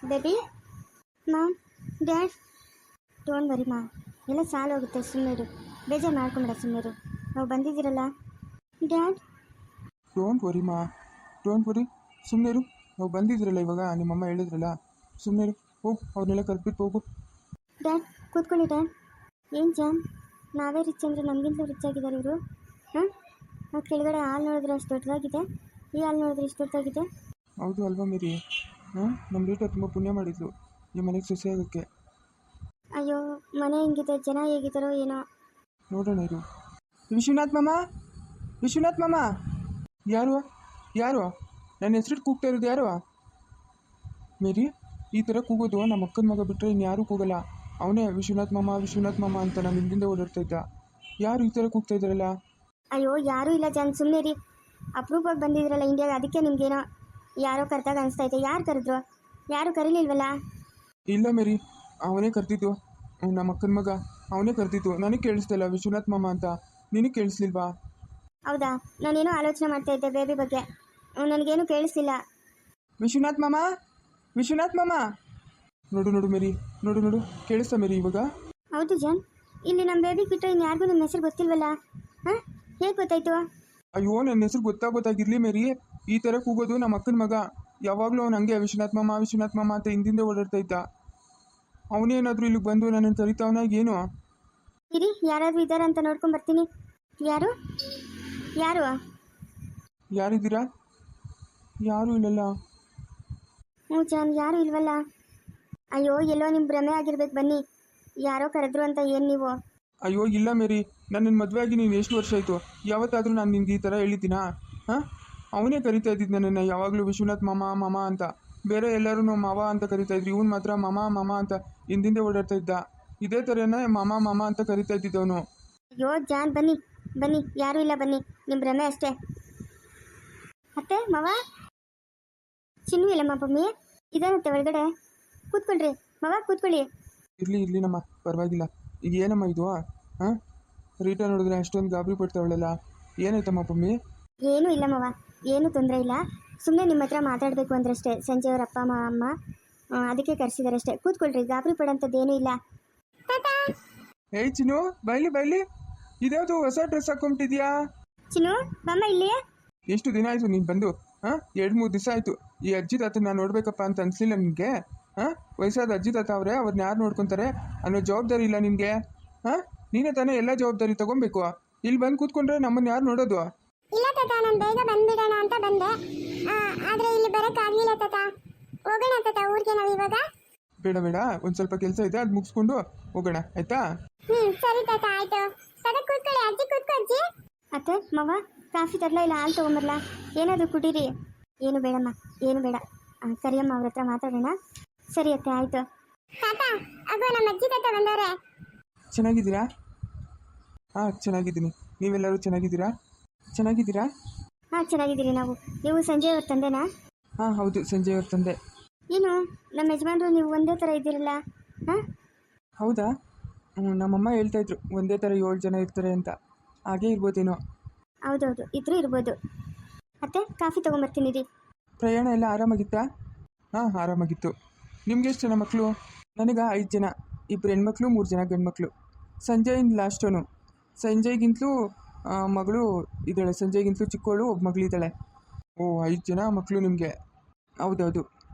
Baby mom dad don't worry ಮಾ, ಎಲ್ಲ ಸಾಲ ಹೋಗುತ್ತೆ, ಸುಮ್ಮನೆ ಬೇಜಾರು ಮಾಡ್ಕೊಂಬೇಡ, ಸುಮ್ಮನೆ ನಾವು ಬಂದಿದ್ದೀರಲ್ಲ ಡ್ಯಾಡ್. ಡೋಂಟ್ ವರಿ ಮಾ, ಡೋಂಟ್ ವರಿ, ಸುಮ್ಮನೆ ನಾವು ಬಂದಿದ್ದೀರಲ್ಲ ಇವಾಗ, ನಿಮ್ಮಮ್ಮ ಹೇಳಿದ್ರಲ್ಲ, ಸುಮ್ಮನೆ ಹೋಗು, ಅವ್ರನ್ನೆಲ್ಲ ಕರ್ಬಿಟ್ಟು ಹೋಗು. ಡ್ಯಾಡ್ ಕೂತ್ಕೊಳ್ಳಿ ಡ್ಯಾಡ್. ಏನು ಜಾನ್, ನಾವೇ ರಿಚ್ ಅಂದರೆ ನಮಗಿಂತಲೂ ರಿಚ್ ಆಗಿದ್ದಾರೆ ಇವರು. ಹಾಂ, ನಾವು ಕೆಳಗಡೆ ಹಾಲು ನೋಡಿದ್ರೆ ಅಷ್ಟು ದೊಡ್ಡದಾಗಿದೆ, ಈ ಹಾಲು ನೋಡಿದ್ರೆ ಇಷ್ಟು ದೊಡ್ಡದಾಗಿದೆ. ಹೌದು ಅಲ್ವಾ ಮೇರಿ? ಹಾಂ, ನಮ್ಮ ರೀಟ ತುಂಬ ಪುಣ್ಯ ಮಾಡಿದ್ಲು ಈ ಮನೆಗೆ ಸೊಸೆ ಆಗೋಕ್ಕೆ. ಅಯ್ಯೋ, ಮನೆ ಹೆಂಗಿದೆ, ಜನ ಹೇಗಿದ್ದಾರೋ ಏನೋ. ನೋಡೋಣ ಇರು. ವಿಶ್ವನಾಥ್ ಮಾಮ, ವಿಶ್ವನಾಥ್ ಮಾಮ. ಯಾರು ಯಾರು ನನ್ನ ಹೆಸರು ಕೂಗ್ತಾ ಇರೋದು? ಯಾರು? ಮೇರಿ, ಈ ಥರ ಕೂಗೋದು ನಮ್ಮ ಅಕ್ಕನ ಮಗ ಬಿಟ್ಟರೆ ಇನ್ಯಾರೂ ಕೂಗಲ್ಲ. ಅವನೇ ವಿಶ್ವನಾಥ್ ಮಾಮ ವಿಶ್ವನಾಥ್ ಮಾಮ ಅಂತ ನಾನು ಹಿಂದಿಂದ ಓಡಾಡ್ತಾ ಇದ್ದ. ಯಾರು ಈ ಥರ ಕೂಗ್ತಾ ಇದ್ದಾರಲ್ಲ? ಅಯ್ಯೋ ಯಾರೂ ಇಲ್ಲ ಜಾನ್, ಸುಮ್ಮನೆ ರೀ. ಅಪ್ರೂಪವಾಗಿ ಬಂದಿದ್ರಲ್ಲ ಇಂಡಿಯಾಗೆ, ಅದಕ್ಕೆ ನಿಮ್ಗೇನೋ ಯಾರೋ ಕರೆದಾಗ ಅನಿಸ್ತೈತೆ. ಯಾರು ಕರೆದ್ರು? ಯಾರು ಕರೀಲಿಲ್ವಲ್ಲ? ಇಲ್ಲ ಮೇರಿ, ಅವನೇ ಕರೆದಿದ್ದು, ನಮ್ಮ ಅಕ್ಕನ ಮಗ ಅವನೇ ಕರೆದಿದ್ದು. ನನಗೆ ಕೇಳಿಸ್ತಿಲ್ಲ ವಿಶ್ವನಾಥ್ ಮಾಮ ಅಂತ, ನಿನಗೆ ಕೇಳಿಸ್ಲಿಲ್ವಾ? ಹೌದಾ, ನಾನೇನೋ ಆಲೋಚನೆ ಮಾಡ್ತಾ ಇದ್ದೆ ಬೇಬಿ ಬಗ್ಗೆ, ನನಗೇನು ಕೇಳಿಸ್ತಿಲ್ಲ. ವಿಶ್ವನಾಥ್ ಮಾಮ, ವಿಶ್ವನಾಥ್ ಮಾಮ. ನೋಡು ನೋಡು ಮೇರಿ, ನೋಡು ನೋಡು, ಕೇಳಿಸ್ತಾ ಮೇರಿ ಇವಾಗ? ಹೌದು ಜಾನ್, ಇಲ್ಲಿ ನಮ್ಮ ಬೇಬಿ ಬಿಟ್ಟರೆ ಇನ್ಯಾರಿಗೂ ನಿಮ್ಮ ಹೆಸರು ಗೊತ್ತಿಲ್ವಲ್ಲ? ಹಾಂ, ಹೇಗೆ ಗೊತ್ತಾಯ್ತು? ಅಯ್ಯೋ, ನನ್ನ ಹೆಸರು ಗೊತ್ತಾಗಿರ್ಲಿ ಮೇರಿ, ಈ ಥರ ಕೂಗೋದು ನಮ್ಮ ಅಕ್ಕನ ಮಗ. ಯಾವಾಗಲೂ ಅವ್ನು ಹಂಗೆ ವಿಶ್ವನಾಥ್ ಮಾಮ ಅಂತ ಹಿಂದಿಂದ ಓಡಾಡ್ತಾ ಇದ್ದ. ಅವನೇನಾದರೂ ಇಲ್ಲಿಗೆ ಬಂದು ನನ್ನನ್ನು ಕರಿತಾವನ ಏನು? ಇರಿ, ಯಾರಾದರೂ ಇದ್ದಾರಾ ಅಂತ ನೋಡ್ಕೊಂಡು ಬರ್ತೀನಿ. ಯಾರು ಯಾರು ಯಾರಿದ್ದೀರಾ? ಯಾರೂ ಇಲ್ಲಲ್ಲ. ಹ್ಞೂ ಜಾನ್, ಯಾರು ಇಲ್ವಲ್ಲ. ಅಯ್ಯೋ, ಎಲ್ಲೋ ನಿಮ್ಮ ಭ್ರಮೆ ಆಗಿರ್ಬೇಕು, ಬನ್ನಿ. ಯಾರೋ ಕರೆದ್ರು ಅಂತ ಏನು ನೀವು? ಅಯ್ಯೋ ಇಲ್ಲ ಮೇರಿ, ನನ್ನ ಮದುವೆ ಆಗಿ ನೀನು ಎಷ್ಟು ವರ್ಷ ಆಯಿತು? ಯಾವತ್ತಾದರೂ ನಾನು ನಿನ್ಗೆ ಈ ಥರ ಹೇಳಿದ್ದೀನಾ? ಹಾಂ, ಅವನೇ ಕರಿತಾ ಇದ್ದಿದ್ದು ನನ್ನನ್ನು ಯಾವಾಗಲೂ ವಿಶ್ವನಾಥ್ ಮಾಮ ಅಂತ. ಬೇರೆ ಎಲ್ಲರೂ ಮಾವ ಅಂತ ಕರಿತಾ ಇದ್ರು, ಇವನು ಮಾತ್ರ ಮಾಮ ಅಂತ ಹಿಂದಿಂದೆ ಓಡಾಡ್ತಾ ಇದ್ದ. ಇದೇ ಥರನೇ ಮಾಮ ಅಂತ ಕರಿತಾ ಇದ್ದಿದ್ದವನು. ಅಯ್ಯೋ ಜಾನ್, ಬನ್ನಿ ಬನ್ನಿ, ಯಾರೂ ಇಲ್ಲ, ಬನ್ನಿ. ನಿಮ್ಮ ಭ್ರಮೆ ಅಷ್ಟೇ. ಅತ್ತೆ ಮಾವ, ಚಿನ್ನು ಇಲ್ಲಮ್ಮ ಬಮ್ಮಿ, ಇದೇನತ್ತೆ ಒಳಗಡೆ? ಕೂತ್ಕೊಳ್ರಿ ಮಾವ, ಕೂತ್ಕೊಳ್ಳಿ. ಇರಲಿ ನಮ್ಮ ಪರವಾಗಿಲ್ಲ. ಈಗ ಏನಮ್ಮ ಇದು? ಹಾಂ, ರೀಟಾ ನೋಡಿದ್ರೆ ಅಷ್ಟೊಂದು ಗಾಬರಿ ಪಡ್ತಾವಳೆಲ್ಲ, ಏನಾಯ್ತಮ್ಮ ಪಮ್ಮಿ? ಏನೂ ಇಲ್ಲ ಮಾವ, ಏನೂ ತೊಂದರೆ ಇಲ್ಲ. ಸುಮ್ಮನೆ ನಿಮ್ಮ ಹತ್ರ ಮಾತಾಡಬೇಕು ಅಂದ್ರಷ್ಟೇ. ಸಂಜೆ ಅವ್ರ ಅಪ್ಪ ಅಮ್ಮ ಅದಕ್ಕೆ ಕರೆಸಿದಾರೆ ಅಷ್ಟೇ. ಕೂತ್ಕೊಳ್ರಿ, ಗಾಬರಿ ಪಡೋಂಥದ್ದೇನೂ ಇಲ್ಲ. ಏಯ್ ಚಿನ್ನು, ಬೈಲಿ, ಇದ್ಯಾವುದು ಹೊಸ ಡ್ರೆಸ್ ಹಾಕೊಂಬಿಟ್ಟಿದ್ಯಾ? ಚಿನ್ನು ಬಮ್ಮ ಇಲ್ಲಿ. ಎಷ್ಟು ದಿನ ಆಯಿತು ನೀನು ಬಂದು? ಹಾಂ, 2-3 ದಿವಸ ಆಯಿತು. ಈ ಅಜ್ಜಿ ತಾತ ನಾನು ನೋಡ್ಬೇಕಪ್ಪ ಅಂತ ಅನಿಸ್ಲಿಲ್ಲ ನಿನಗೆ? ಹಾಂ, ವಯಸ್ಸಾದ ಅಜ್ಜಿ ತಾತ ಅವರೇ, ಅವ್ರನ್ನ ಯಾರು ನೋಡ್ಕೊತಾರೆ ಅನ್ನೋ ಜವಾಬ್ದಾರಿ ಇಲ್ಲ ನಿನಗೆ? ಹಾಂ, ನೀನೇ ತಾನೇ ಎಲ್ಲ ಜವಾಬ್ದಾರಿ ತೊಗೊಬೇಕು. ಇಲ್ಲಿ ಬಂದು ಕೂತ್ಕೊಂಡ್ರೆ ನಮ್ಮನ್ನು ಯಾರು ನೋಡೋದು? ಇಲ್ಲ ತಾತ, ನಾನು ಬೇಗ ಬಂದ್ಬಿಡೋಣ ಅಂತ ಬಂದೆ, ಆದರೆ ಇಲ್ಲಿ ಬರೋಕ್ಕಾಗಲಿಲ್ಲ ತಾತ. ಹೋಗೋಣ ತಾತ ಊರಿಗೆ ನಾವು ಇವಾಗ. ಬೇಡ, ಒಂದು ಸ್ವಲ್ಪ ಕೆಲಸ ಇದೆ, ಅದು ಮುಗಿಸ್ಕೊಂಡು ಹೋಗೋಣ, ಆಯಿತಾ? ಸರಿ ತಾತ, ಆಯಿತು. ತಾತ ಕೂತ್ಕೊಳ್ಳಿ, ಅಜ್ಜಿ ಕೂತ್ಕೊ ಅಜ್ಜಿ. ಅತ್ತೆ ಮಾವ, ಕಾಫಿ ತರಲ ಇಲ್ಲ ಹಾಲು ತೊಗೊಂಬರಲ್ಲ? ಏನಾದರೂ ಕುಡೀರಿ. ಏನು ಬೇಡಮ್ಮ, ಏನು ಬೇಡ. ಸರಿಯಮ್ಮ, ಅವ್ರ ಹತ್ರ ಮಾತಾಡೋಣ. ಸರಿ ಅತ್ತೆ, ಆಯಿತು. ತಾತ, ಅಗೋ ನಮ್ಮ ಅಜ್ಜಿ ತಾತ ಬಂದವ್ರೆ. ಚೆನ್ನಾಗಿದ್ದೀರಾ? ಹಾಂ, ಚೆನ್ನಾಗಿದ್ದೀನಿ. ನೀವೆಲ್ಲರೂ ಚೆನ್ನಾಗಿದ್ದೀರಾ? ಹಾಂ, ಚೆನ್ನಾಗಿದ್ದೀರಿ ನಾವು. ನೀವು ಸಂಜೆ ಅವ್ರ ತಂದೆನಾ? ಹಾಂ, ಹೌದು, ಸಂಜೆ ಅವ್ರ ತಂದೆ. ಏನು ನಮ್ಮ ಯಜಮಾನ್ರು ನೀವು ಒಂದೇ ಥರ ಇದ್ದೀರಲ್ಲ? ಹಾಂ, ಹೌದಾ? ನಮ್ಮಮ್ಮ ಹೇಳ್ತಾಯಿದ್ರು ಒಂದೇ ಥರ 7 ಜನ ಇರ್ತಾರೆ ಅಂತ. ಹಾಗೇ ಇರ್ಬೋದೇನೋ. ಹೌದೌದು, ಇದ್ರೂ ಇರ್ಬೋದು. ಅತ್ತೆ, ಕಾಫಿ ತೊಗೊಂಬರ್ತೀನಿ ರೀ. ಪ್ರಯಾಣ ಎಲ್ಲ ಆರಾಮಾಗಿತ್ತಾ? ಹಾಂ, ಆರಾಮಾಗಿತ್ತು. ನಿಮ್ಗೆ ಎಷ್ಟು ಜನ ಮಕ್ಕಳು? ನನಗೆ 5 ಜನ, 2 ಹೆಣ್ಮಕ್ಳು, 3 ಜನ ಗಂಡ್ಮಕ್ಳು. ಸಂಜಯ್ ಲಾಸ್ಟವನು. ಸಂಜಯ್ಗಿಂತಲೂ ಮಗಳು ಇದ್ದಾಳೆ, ಸಂಜಯ್ಗಿಂತಲೂ ಚಿಕ್ಕವಳು ಒಬ್ಬ ಮಗಳಿದ್ದಾಳೆ. ಓ, 5 ಜನ ಮಕ್ಕಳು ನಿಮಗೆ? ಹೌದೌದು.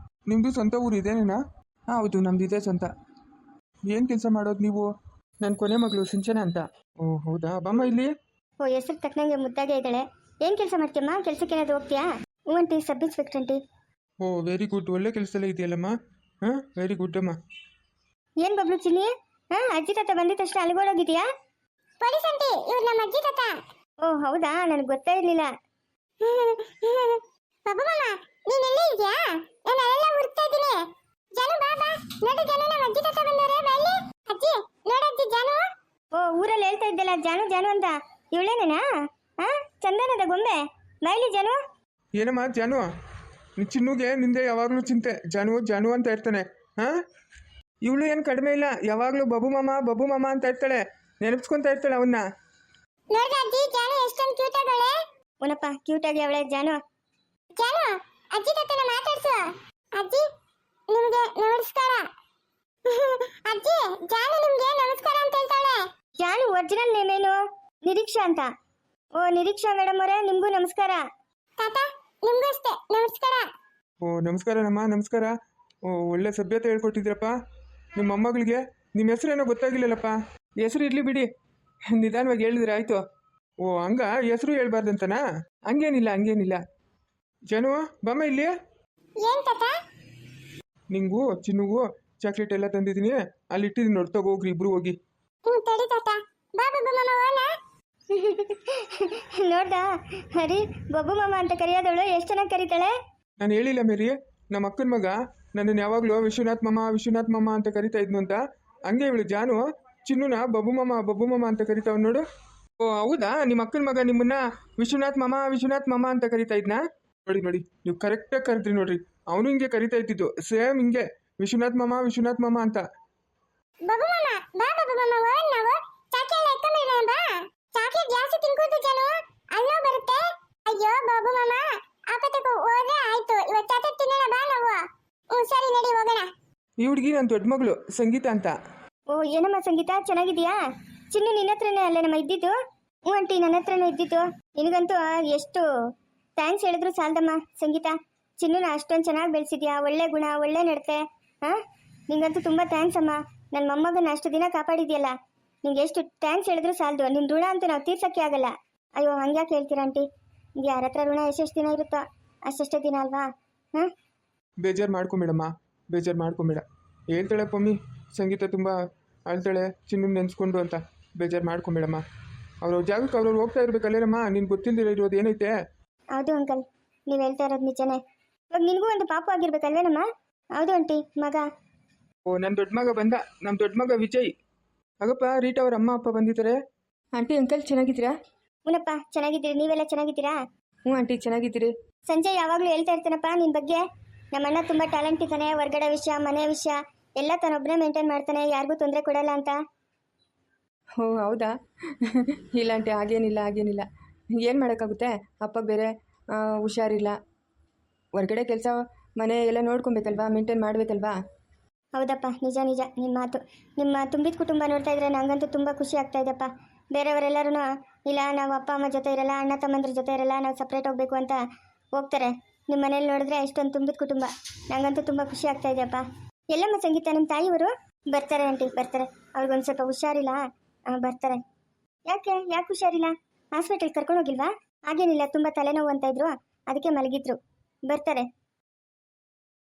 ನಿಮ್ಮದು ಸ್ವಂತ ಊರು ಇದೇನೇನಾ? ಹಾಂ, ಹೌದು, ನಮ್ಮದು ಇದೇ ಸ್ವಂತ. ಏನು ಕೆಲಸ ಮಾಡೋದು ನೀವು? ನನ್ನ ಕೊನೆ ಮಗಳು ಸಿಂಚನ ಅಂತ. ಓ, ಹೌದಾ, ಬಮ್ಮ ಇಲ್ಲಿ. ಓ, ಹೆಸರು ತಕ್ಕನಂಗೆ ಮುದ್ದಾಗೆ ಇದ್ದಾಳೆ. ಏನು ಕೆಲಸ ಮಾಡ್ತೀಯಮ್ಮ? ಕೆಲಸಕ್ಕೆ ಏನಾದರೂ ಹೋಗ್ತೀಯಾ? ಹ್ಞೂ ಅಂಟಿ, ಸಬ್ ಇನ್ಸ್ಪೆಕ್ಟರ್ ಅಂಟಿ. ಓ, ವೆರಿ ಗುಡ್, ಒಳ್ಳೆ ಕೆಲಸದಲ್ಲೇ ಇದೆಯಲ್ಲಮ್ಮ. ಹಾಂ, ವೆರಿ ಗುಡ್ ಅಮ್ಮ. ಏನು ಬಬ್ಲು ಚಿನ್ನಿ? ಹಾಂ, ಅಜ್ಜಿ ತಾತ ಬಂದಿದ್ದ ತಕ್ಷಣ ಅಲ್ಗೋಡೋಗಿದೆಯಾ? ಪೊಲೀಸ್ ಅಂಟಿ, ಇವ್ರು ನಮ್ಮ ಅಜ್ಜಿ ತಾತ. ಓ, ಹೌದಾ, ನನಗೆ ಗೊತ್ತೇ ಇರಲಿಲ್ಲ. ಬಬ್ಬಮ್ಮ, ನೀನು ಎಲ್ಲಿ ಇದೆಯಾ? ನಾನು ಅಲ್ಲೆಲ್ಲ ಹುಡುಕ್ತಾ ಇದ್ದೀನಿ. ಜಾನು ಬಾಬಾ, ನೋಡಿ ಜಾನು, ನಮ್ಮ ಅಜ್ಜಿ ತಾತ ಬಂದವ್ರೆ. ಬಲ್ಲಿ ಅಜ್ಜಿ, ನೋಡಜ್ಜಿ ಜಾನು. ಓ, ಊರಲ್ಲಿ ಹೇಳ್ತಾ ಇದ್ದಲ್ಲ ಜಾನು ಅಂತ, ಇವಳೇನೇನಾ? ಹಾಂ, ಚಂದನದ ಗೊಂಬೆ. ಬೈಲಿ ಜಾನು. ಏನಮ್ಮ ಜಾನು? ಚಿನ್ನುಗೆ ನಿಂದೆ ಯಾವಾಗಲೂ ಚಿಂತೆ, ಜಾನು ಅಂತ ಇರ್ತಾನೆ. ಹಾಂ, ಇವಳು ಏನು ಕಡಿಮೆ ಇಲ್ಲ, ಯಾವಾಗಲೂ ಬಬು ಮಾಮ ಅಂತ ಇರ್ತಾಳೆ, ನೆನಪಿಸ್ಕೊತಾ ಇರ್ತಾಳೆ ಅವನ್ನ. ನೋಡ್ದ ಅಜ್ಜಿ, ಜಾನು ಎಷ್ಟೊಂದು ಕ್ಯೂಟ್ ಆಗಳೆ. ಉನಪ್ಪ, ಕ್ಯೂಟ್ ಆಗಿ ಅವಳೆ ಜಾನು. ಅಜ್ಜಿ ತಾತನ ಮಾತಾಡ್ಸು. ಅಜ್ಜಿ ನಿಮ್ಗೆ ನಮಸ್ಕಾರ. ಅಜ್ಜಿ, ಜಾನು ನಿಮ್ಗೆ ನಮಸ್ಕಾರ ಅಂತ ಹೇಳ್ತಾಳೆ. ಜಾನು ಒರಿಜಿನಲ್ ನೇಮ್ ಏನು? ನಿರೀಕ್ಷಾ ಅಂತ. ಓ ನಿರೀಕ್ಷಾ ಮೇಡಮ್ ಅವರೇ, ನಿಮ್ಗೂ ನಮಸ್ಕಾರ. ತಾತ ನಿಮ್ಗೂ ಅಷ್ಟೇ ನಮಸ್ಕಾರ. ಓ ನಮಸ್ಕಾರ ನಮ್ಮ ನಮಸ್ಕಾರ. ಓ ಒಳ್ಳೆ ಸಭ್ಯತೆ ಹೇಳ್ಕೊಟ್ಟಿದ್ದೀರಪ್ಪ ನಿಮ್ಮ ಮೊಮ್ಮಗಳಿಗೆ. ನಿಮ್ಮ ಹೆಸರೇನೋ ಗೊತ್ತಾಗಿಲ್ಲಲ್ಲಪ್ಪ. ಹೆಸರು ಇರಲಿ ಬಿಡಿ, ನಿಧಾನವಾಗಿ ಹೇಳಿದ್ರೆ ಆಯಿತು. ಓ ಹಂಗ ಹೆಸರು ಹೇಳ್ಬಾರ್ದಂತನಾ? ಹಂಗೇನಿಲ್ಲ. ಜನು ಬಮ್ಮ ಇಲ್ಲಿ. ಏನ್ ತಾತ? ನಿಂಗೂ ಚಿನ್ನುಗೂ ಚಾಕ್ಲೇಟ್ ಎಲ್ಲ ತಂದಿದ್ದೀನಿ, ಅಲ್ಲಿ ಇಟ್ಟಿದ್ದೀನಿ ನೋಡಿ, ತಗೋಗ್ರಿ ಇಬ್ರು ಹೋಗಿ. ತಡಿ ತಾತ. ಬಾಬಾ ಮಾಮ ಓನ ನೋಡ್ದಾ ಹರಿ, ಬಬ್ಬು ಮಾಮ ಅಂತ ಕರೆಯೋದವಳು ಎಷ್ಟು ಚೆನ್ನಾಗಿ ಕರೀತಾಳೆ. ನಾನು ಹೇಳಿಲ್ಲ ಮೇರಿ, ನಮ್ಮ ಅಕ್ಕನ ಮಗ ನನ್ನನ್ನು ಯಾವಾಗಲೂ ವಿಶ್ವನಾಥ್ ಮಾಮ ಅಂತ ಕರಿತಾ ಇದ್ನು ಅಂತ. ಹಂಗೆ ಇವಳು ಜಾನು ಚಿನ್ನುನ ಬಬ್ಬು ಮಾಮ ಅಂತ ಕರಿತಾವ್ ನೋಡು. ಓ ಹೌದಾ, ನಿಮ್ಮ ಅಕ್ಕನ ಮಗ ನಿಮ್ಮನ್ನ ವಿಶ್ವನಾಥ್ ಮಾಮ ಅಂತ ಕರಿತಾ ಇದ್ನಾ? ನೋಡಿ ನೀವು ಕರೆಕ್ಟಾಗಿ ಕರೆದ್ರಿ ನೋಡ್ರಿ. ಅವನು ಹಿಂಗೆ ಕರಿತಾ ಇದ್ದಿದ್ದು, ಸೇಮ್ ಹಿಂಗೆ ವಿಶ್ವನಾಥ್ ಮಾಮ ಅಂತ. ಬಬ್ಬು ಮಾಮ ಬಾ, ಬಬ್ಬು ಮಾಮ ಓನ್ ನಾವು ಚಾಕ್ಲೇಟ್ ಎತ್ಕೊಂಡ್ಬಿಡೋಣ ಬಾ. ಚಾಕ್ಲೇಟ್ ಜಾಸ್ತಿ ತಿನ್ಕೋದು ಜಾನು, ಅಲ್ಲೋ ಬರುತ್ತೆ. ಅಯ್ಯೋ ಬಬ್ಬು ಮಾಮ ಆಪತ್ತಕ್ಕೆ ಹೋದ್ರೆ ಆಯ್ತು, ಇವತ್ತು ಚಾಕ್ಲೇಟ್ ತಿನ್ನೋಣ ಬಾ ನಾವು. ಸರಿ ನಡಿ ಹೋಗೋಣ. ಈ ಹುಡುಗಿ ನನ್ನ ದೊಡ್ಡ ಮಗಳು ಸಂಗೀತ ಅಂತ. ಓ ಏನಮ್ಮ ಸಂಗೀತ, ಚೆನ್ನಾಗಿದೀಯಾ? ಚಿನ್ನು ನಿನ್ನ ಹತ್ರನೇ ಅಲ್ಲೇ ನಮ್ಮ ಇದ್ದಿದ್ದು? ಹ್ಞೂ ಆಂಟಿ, ನನ್ನ ಹತ್ರನೇ ಇದ್ದಿದ್ದು. ನಿನಗಂತೂ ಎಷ್ಟು ಥ್ಯಾಂಕ್ಸ್ ಹೇಳಿದ್ರು ಸಾಲದಮ್ಮ ಸಂಗೀತ. ಚಿನ್ನುನ ಅಷ್ಟೊಂದು ಚೆನ್ನಾಗಿ ಬೆಳೆಸಿದ್ಯಾ, ಒಳ್ಳೆ ಗುಣ, ಒಳ್ಳೆ ನಡತೆ. ಹಾಂ, ನಿಂಗಂತೂ ತುಂಬ ಥ್ಯಾಂಕ್ಸ್ ಅಮ್ಮ. ನನ್ನ ಮೊಮ್ಮಗನ ಅಷ್ಟು ದಿನ ಕಾಪಾಡಿದ್ಯಲ್ಲ, ನಿಂಗೆ ಎಷ್ಟು ಥ್ಯಾಂಕ್ಸ್ ಹೇಳಿದ್ರು ಸಾಲದು. ನಿನ್ನ ಋಣ ಅಂತೂ ನಾವು ತೀರ್ಸೋಕ್ಕೆ ಆಗಲ್ಲ. ಅಯ್ಯೋ ಹಂಗ್ಯಾಕೆ ಹೇಳ್ತೀರಾ ಆಂಟಿ? ಯಾರ ಹತ್ರ ಋಣ ಎಷ್ಟೆಷ್ಟು ದಿನ ಇರುತ್ತೋ ಅಷ್ಟೆಷ್ಟೇ ದಿನ ಅಲ್ವಾ? ಹಾಂ, ಬೇಜಾರು ಮಾಡ್ಕೊಂಬೇಡ. ಹೇಳ್ತಾಳೆ ಪಮ್ಮಿ, ಸಂಗೀತ ತುಂಬ ಅಳ್ತಾಳೆ ಚಿನ್ನ ನೆನೆಸ್ಕೊಂಡು ಅಂತ. ಬೇಜಾರು ಮಾಡ್ಕೊಂಬೇಡಮ್ಮ. ಅವ್ರ ಜಾಗಕ್ಕೆ ಅವ್ರವ್ರು ಹೋಗ್ತಾ ಇರ್ಬೇಕಲ್ಲೇನಮ್ಮ, ನಿನ್ಗೆ ಗೊತ್ತಿಲ್ಲದಿರೋ ಇರೋದು ಏನೈತೆ? ಹೌದು ಅಂಕಲ್, ನೀವು ಹೇಳ್ತಾ ಇರೋದು ನಿಜನೇ. ಇವಾಗ ನಿನಗೂ ಒಂದು ಪಾಪು ಆಗಿರ್ಬೇಕಲ್ವೇನಮ್ಮ? ಹೌದು ಆಂಟಿ, ಮಗ. ಓ ನನ್ನ ದೊಡ್ಡ ಮಗ ಬಂದ, ನಮ್ಮ ದೊಡ್ಡ ಮಗ ವಿಜಯ್. ಆಗಪ್ಪ ರೀಟಾ ಅವ್ರ ಅಮ್ಮ ಅಪ್ಪ ಬಂದಿದ್ದಾರೆ. ಆಂಟಿ ಅಂಕಲ್ ಚೆನ್ನಾಗಿದ್ದೀರಾ? ಹ್ಞೂನಪ್ಪ ಚೆನ್ನಾಗಿದ್ದೀರಿ, ನೀವೆಲ್ಲ ಚೆನ್ನಾಗಿದ್ದೀರಾ? ಹ್ಞೂ ಆಂಟಿ ಚೆನ್ನಾಗಿದ್ದೀರಿ. ಸಂಜಯ್ ಯಾವಾಗಲೂ ಹೇಳ್ತಾ ಇರ್ತಾನಪ್ಪ ನಿನ್ನ ಬಗ್ಗೆ. ನಮ್ಮ ಅಣ್ಣ ತುಂಬ ಟ್ಯಾಲೆಂಟ್ ಇದ್ದಾನೆ, ಹೊರ್ಗಡೆ ವಿಷಯ ಮನೆ ವಿಷಯ ಎಲ್ಲ ತಾನೊಬ್ಬನೇ ಮೇಂಟೈನ್ ಮಾಡ್ತಾನೆ, ಯಾರಿಗೂ ತೊಂದರೆ ಕೊಡಲ್ಲ ಅಂತ. ಓ ಹೌದಾ? ಇಲ್ಲ ಆಂಟಿ, ಹಾಗೇನಿಲ್ಲ. ಏನು ಮಾಡೋಕ್ಕಾಗುತ್ತೆ, ಅಪ್ಪ ಬೇರೆ ಹುಷಾರಿಲ್ಲ. ಹೊರ್ಗಡೆ ಕೆಲಸ ಮನೆ ಎಲ್ಲ ನೋಡ್ಕೊಬೇಕಲ್ವಾ, ಮೇಂಟೈನ್ ಮಾಡಬೇಕಲ್ವಾ. ಹೌದಪ್ಪ, ನಿಜ ನಿಮ್ಮ ಮಾತು. ನಿಮ್ಮ ತುಂಬಿದ ಕುಟುಂಬ ನೋಡ್ತಾ ಇದ್ರೆ ನನಗಂತೂ ತುಂಬ ಖುಷಿ ಆಗ್ತಾ ಇದೆಪ್ಪ. ಬೇರೆಯವರೆಲ್ಲರೂ ಇಲ್ಲ ನಾವು ಅಪ್ಪ ಅಮ್ಮ ಜೊತೆ ಇರಲ್ಲ, ಅಣ್ಣ ತಮ್ಮಂದ್ರ ಜೊತೆ ಇರಲ್ಲ, ನಾವು ಸಪ್ರೇಟ್ ಹೋಗ್ಬೇಕು ಅಂತ ಹೋಗ್ತಾರೆ. ನಿಮ್ಮ ಮನೇಲಿ ನೋಡಿದ್ರೆ ಎಷ್ಟೊಂದು ತುಂಬಿದ ಕುಟುಂಬ. ನನಗಂತೂ ತುಂಬ ಖುಷಿ ಆಗ್ತಾ ಇದೆಯಪ್ಪ. ಎಲ್ಲಮ್ಮ ಸಂಗೀತ, ನಿಮ್ಮ ತಾಯಿಯವರು? ಬರ್ತಾರೆ ಆಂಟಿ, ಬರ್ತಾರೆ. ಅವ್ರಿಗೊಂದು ಸ್ವಲ್ಪ ಹುಷಾರಿಲ್ಲ, ಬರ್ತಾರೆ. ಯಾಕೆ ಹುಷಾರಿಲ್ಲ? ಹಾಸ್ಪಿಟಲ್ ಕರ್ಕೊಂಡು ಹೋಗಿಲ್ವಾ? ಹಾಗೇನಿಲ್ಲ, ತುಂಬ ತಲೆನೋವು ಅಂತ ಇದ್ರು, ಅದಕ್ಕೆ ಮಲಗಿದ್ರು. ಬರ್ತಾರೆ.